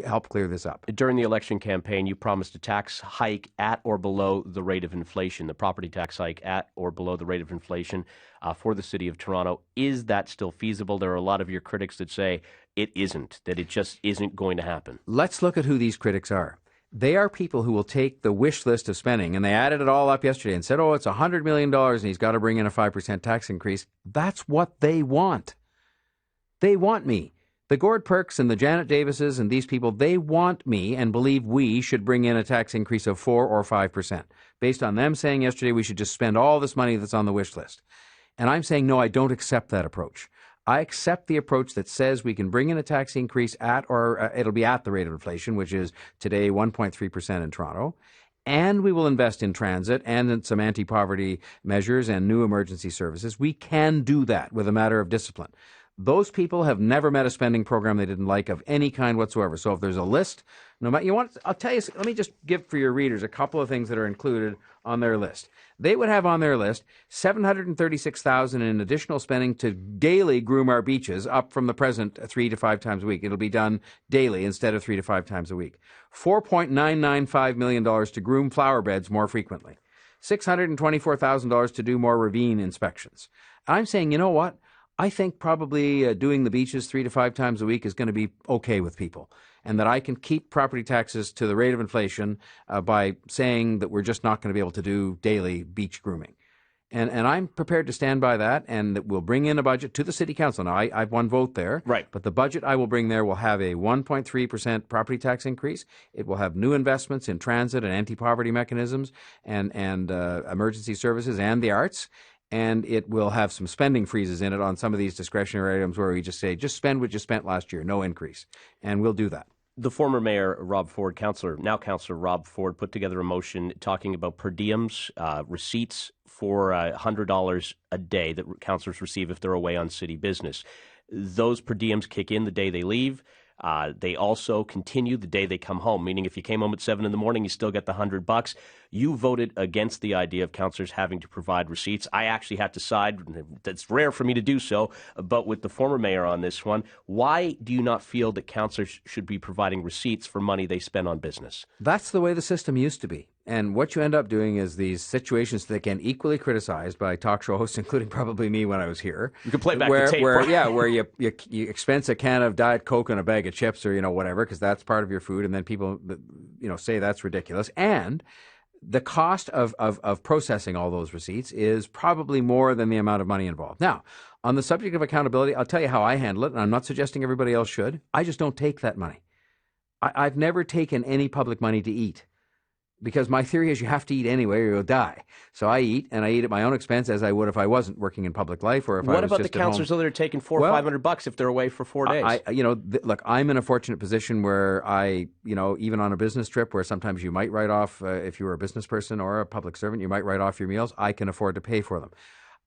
help clear this up. During the election campaign, you promised a tax hike at or below the rate of inflation, the property tax hike at or below the rate of inflation for the city of Toronto. Is that still feasible? There are a lot of your critics that say it isn't, that it just isn't going to happen. Let's look at who these critics are. They are people who will take the wish list of spending, and they added it all up yesterday and said, oh, it's $100 million and he's got to bring in a 5% tax increase. That's what they want. They want me. The Gord Perks and the Janet Davises and these people, they want me and believe we should bring in a tax increase of 4 or 5%, based on them saying yesterday we should just spend all this money that's on the wish list. And I'm saying, no, I don't accept that approach. I accept the approach that says we can bring in a tax increase at, or it'll be at the rate of inflation, which is today 1.3% in Toronto, and we will invest in transit and in some anti-poverty measures and new emergency services. We can do that with a matter of discipline. Those people have never met a spending program they didn't like of any kind whatsoever. So if there's a list, no matter, I'll tell you, let me just give for your readers a couple of things that are included on their list. They would have on their list $736,000 in additional spending to daily groom our beaches, up from the present 3 to 5 times a week. It'll be done daily instead of 3 to 5 times a week. $4.995 million to groom flower beds more frequently. $624,000 to do more ravine inspections. I'm saying, you know what? I think probably doing the beaches 3 to 5 times a week is going to be okay with people, and that I can keep property taxes to the rate of inflation by saying that we're just not going to be able to do daily beach grooming. And I'm prepared to stand by that, and that we'll bring in a budget to the city council. Now, I've one vote there, right? But the budget I will bring there will have a 1.3% property tax increase. It will have new investments in transit and anti-poverty mechanisms and emergency services and the arts. And it will have some spending freezes in it on some of these discretionary items where we just say, just spend what you spent last year, no increase. And we'll do that. The former mayor, Rob Ford, now Councillor Rob Ford, put together a motion talking about per diems, receipts for $100 a day that councillors receive if they're away on city business. Those per diems kick in the day they leave. They also continue the day they come home, meaning if you came home at 7 a.m, you still get the $100. You voted against the idea of councillors having to provide receipts. I actually had to side, that's rare for me to do so, but with the former mayor on this one. Why do you not feel that councillors should be providing receipts for money they spend on business? That's the way the system used to be. And what you end up doing is these situations that get equally criticized by talk show hosts, including probably me when I was here. You can play back the tape. Where you expense a can of Diet Coke and a bag of chips or, whatever, because that's part of your food. And then people, say that's ridiculous. And the cost of processing all those receipts is probably more than the amount of money involved. Now, on the subject of accountability, I'll tell you how I handle it, and I'm not suggesting everybody else should. I just don't take that money. I've never taken any public money to eat, because my theory is you have to eat anyway or you'll die. So I eat, and I eat at my own expense as I would if I wasn't working in public life or if I was just at home. What about the councillors that are taking $400 or $500 if they're away for 4 days? Look, I'm in a fortunate position where even on a business trip where sometimes you might write off, if you were a business person or a public servant, you might write off your meals. I can afford to pay for them.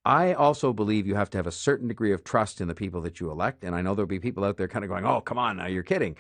I also believe you have to have a certain degree of trust in the people that you elect, and I know there'll be people out there kind of going, oh, come on now, you're kidding.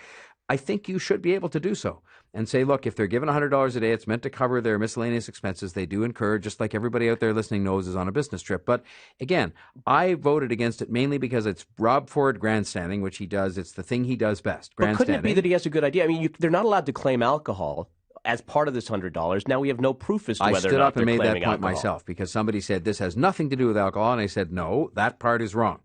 I think you should be able to do so and say, look, if they're given $100 a day, it's meant to cover their miscellaneous expenses they do incur, just like everybody out there listening knows is on a business trip. But again, I voted against it mainly because it's Rob Ford grandstanding, which he does. It's the thing he does best, grandstanding. But couldn't it be that he has a good idea? I mean, they're not allowed to claim alcohol as part of this $100. Now we have no proof as to whether or not they're claiming alcohol. I stood up and made that point myself because somebody said this has nothing to do with alcohol, and I said, no, that part is wrong.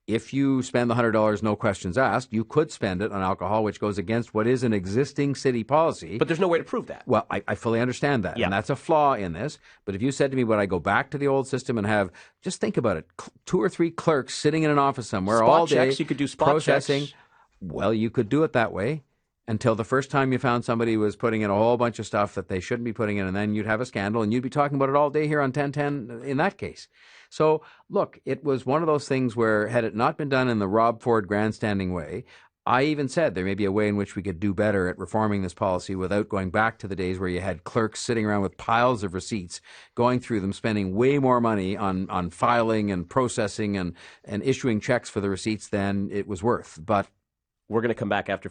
If you spend the $100, no questions asked, you could spend it on alcohol, which goes against what is an existing city policy. But there's no way to prove that. Well, I fully understand that, yeah. And that's a flaw in this. But if you said to me, would I go back to the old system and have, just think about it, 2 or 3 clerks sitting in an office somewhere spot all day checks, you could do spot processing. Checks. Well, you could do it that way until the first time you found somebody was putting in a whole bunch of stuff that they shouldn't be putting in, and then you'd have a scandal, and you'd be talking about it all day here on 1010 in that case. So, look, it was one of those things where, had it not been done in the Rob Ford grandstanding way, I even said there may be a way in which we could do better at reforming this policy without going back to the days where you had clerks sitting around with piles of receipts, going through them, spending way more money on filing and processing and issuing checks for the receipts than it was worth. But we're going to come back after